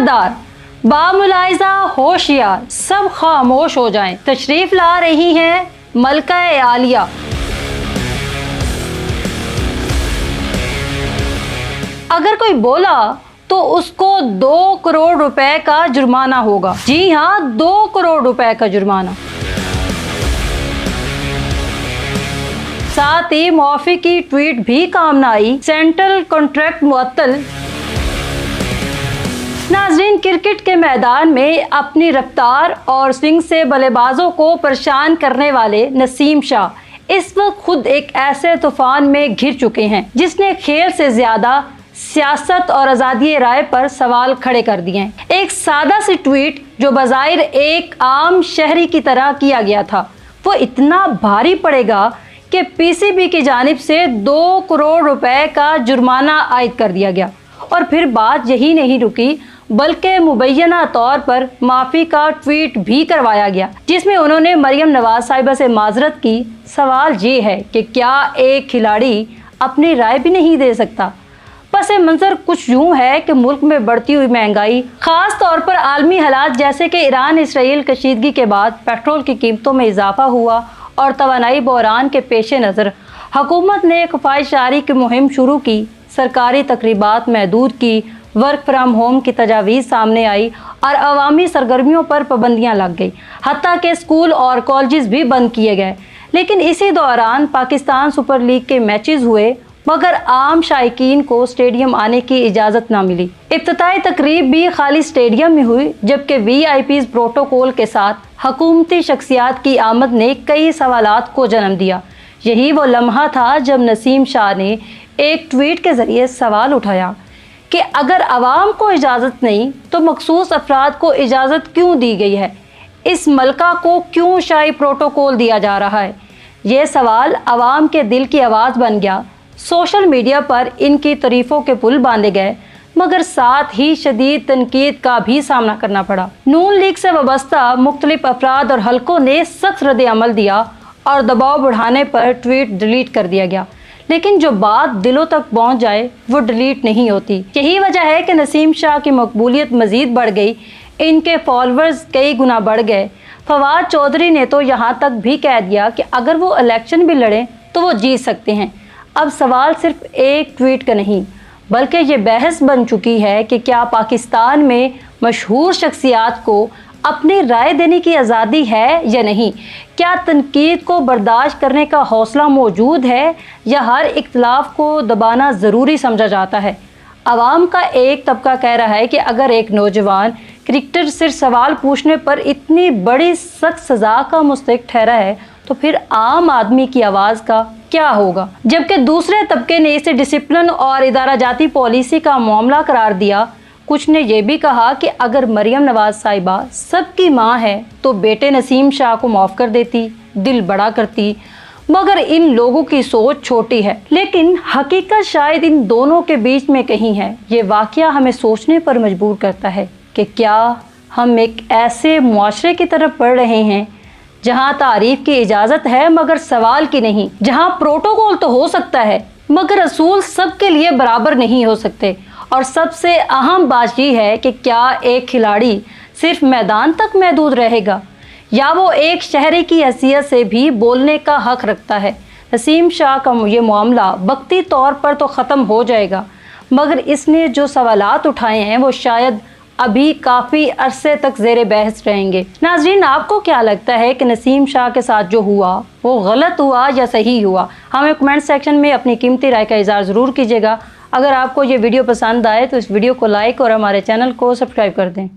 खबरदार, बामुलाइजा होशियार, सब खामोश हो जाएं। तशरीफ ला रही हैं मलका आलिया। अगर कोई बोला तो उसको 2 करोड़ रुपए का जुर्माना होगा। जी हाँ, 2 करोड़ रुपए का जुर्माना। साथ ही मुआफी की ट्वीट भी काम न आई। सेंट्रल कॉन्ट्रैक्ट मुअत्तल। नाजरीन, क्रिकेट के मैदान में अपनी रफ्तार और स्विंग से बल्लेबाजों को परेशान करने वाले नसीम शाह इस वक्त खुद एक ऐसे तूफान में घिर चुके हैं जिसने खेल से ज्यादा सियासत और आज़ादी राय पर सवाल खड़े कर दिए हैं। एक सादा सी ट्वीट जो बज़ाहिर एक आम शहरी की तरह किया गया था, वो इतना भारी पड़ेगा कि पीसीबी की जानिब से 2 करोड़ रुपए का जुर्माना आयद कर दिया गया। और फिर बात यही नहीं रुकी, बल्कि मुबैना तौर पर माफ़ी का ट्वीट भी करवाया गया जिसमें उन्होंने मरियम नवाज साहिबा से माजरत की। सवाल ये है कि क्या एक खिलाड़ी अपनी राय भी नहीं दे सकता? पस मंजर कुछ यूँ है कि मुल्क में बढ़ती हुई महंगाई, ख़ास तौर पर आलमी हालात जैसे कि ईरान इसराइल कशीदगी के बाद पेट्रोल की कीमतों में इजाफा हुआ और तवानाई बहरान के पेश नज़र हुकूमत ने खफाइश जारी की मुहिम शुरू की। सरकारी तकरीबात महदूद की, वर्क फ्राम होम की तजावीज़ सामने आई और अवामी सरगर्मियों पर पाबंदियाँ लग गई। हत्ता के स्कूल और कॉलेजेस भी बंद किए गए। लेकिन इसी दौरान पाकिस्तान सुपर लीग के मैचेस हुए, मगर आम शायकीन को स्टेडियम आने की इजाज़त ना मिली। इफ्तिताई तकरीब भी खाली स्टेडियम में हुई, जबकि वीआईपीज़ प्रोटोकॉल के साथ हकूमती शख्सियात की आमद ने कई सवालात को जन्म दिया। यही वो लम्हा था जब नसीम शाह ने एक ट्वीट के ज़रिए सवाल उठाया कि अगर आवाम को इजाज़त नहीं तो मखसूस अफराद को इजाज़त क्यों दी गई है? इस मलका को क्यों शाही प्रोटोकॉल दिया जा रहा है? ये सवाल आवाम के दिल की आवाज़ बन गया। सोशल मीडिया पर इनकी तारीफ़ों के पुल बांधे गए, मगर साथ ही शदीद तनकीद का भी सामना करना पड़ा। नून लीग से वाबस्ता मुख्तलिफ अफराद और हलकों ने सख्त रद्द अमल दिया और दबाव बढ़ाने पर ट्वीट डिलीट कर दिया गया। लेकिन जो बात दिलों तक पहुंच जाए वो डिलीट नहीं होती। यही वजह है कि नसीम शाह की मकबूलियत मज़ीद बढ़ गई, इनके फॉलोअर्स कई गुना बढ़ गए। फवाद चौधरी ने तो यहाँ तक भी कह दिया कि अगर वो इलेक्शन भी लड़ें तो वो जीत सकते हैं। अब सवाल सिर्फ एक ट्वीट का नहीं, बल्कि ये बहस बन चुकी है कि क्या पाकिस्तान में मशहूर शख्सियात को अपनी राय देने की आज़ादी है या नहीं? क्या तनकीद को बर्दाश्त करने का हौसला मौजूद है या हर इख्तलाफ को दबाना ज़रूरी समझा जाता है? आवाम का एक तबका कह रहा है कि अगर एक नौजवान क्रिकेटर सिर्फ सवाल पूछने पर इतनी बड़ी सख्त सज़ा का मुस्तहिक ठहरा है तो फिर आम आदमी की आवाज़ का क्या होगा? जबकि दूसरे तबके ने इसे डिसिप्लिन और इदारा जाती पॉलिसी का मामला करार दिया। कुछ ने यह भी कहा कि अगर मरियम नवाज साहिबा सबकी माँ है तो बेटे नसीम शाह को माफ़ कर देती, दिल बड़ा करती, मगर इन लोगों की सोच छोटी है। लेकिन हकीकत शायद इन दोनों के बीच में कहीं है। ये वाक़या हमें सोचने पर मजबूर करता है कि क्या हम एक ऐसे मुआशरे की तरफ बढ़ रहे हैं जहाँ तारीफ की इजाज़त है मगर सवाल की नहीं, जहाँ प्रोटोकॉल तो हो सकता है मगर असूल सबके लिए बराबर नहीं हो सकते। और सबसे अहम बात यह है कि क्या एक खिलाड़ी सिर्फ मैदान तक महदूद रहेगा या वो एक शहरी की हैसियत से भी बोलने का हक रखता है? नसीम शाह का ये मामला वक्ती तौर पर तो ख़त्म हो जाएगा, मगर इसने जो सवालात उठाए हैं वो शायद अभी काफ़ी अरसे तक ज़ेरे बहस रहेंगे। नाज़रीन, आपको क्या लगता है कि नसीम शाह के साथ जो हुआ वो गलत हुआ या सही हुआ? हमें कमेंट सेक्शन में अपनी कीमती राय का इज़हार ज़रूर कीजिएगा। अगर आपको ये वीडियो पसंद आए तो इस वीडियो को लाइक और हमारे चैनल को सब्सक्राइब कर दें।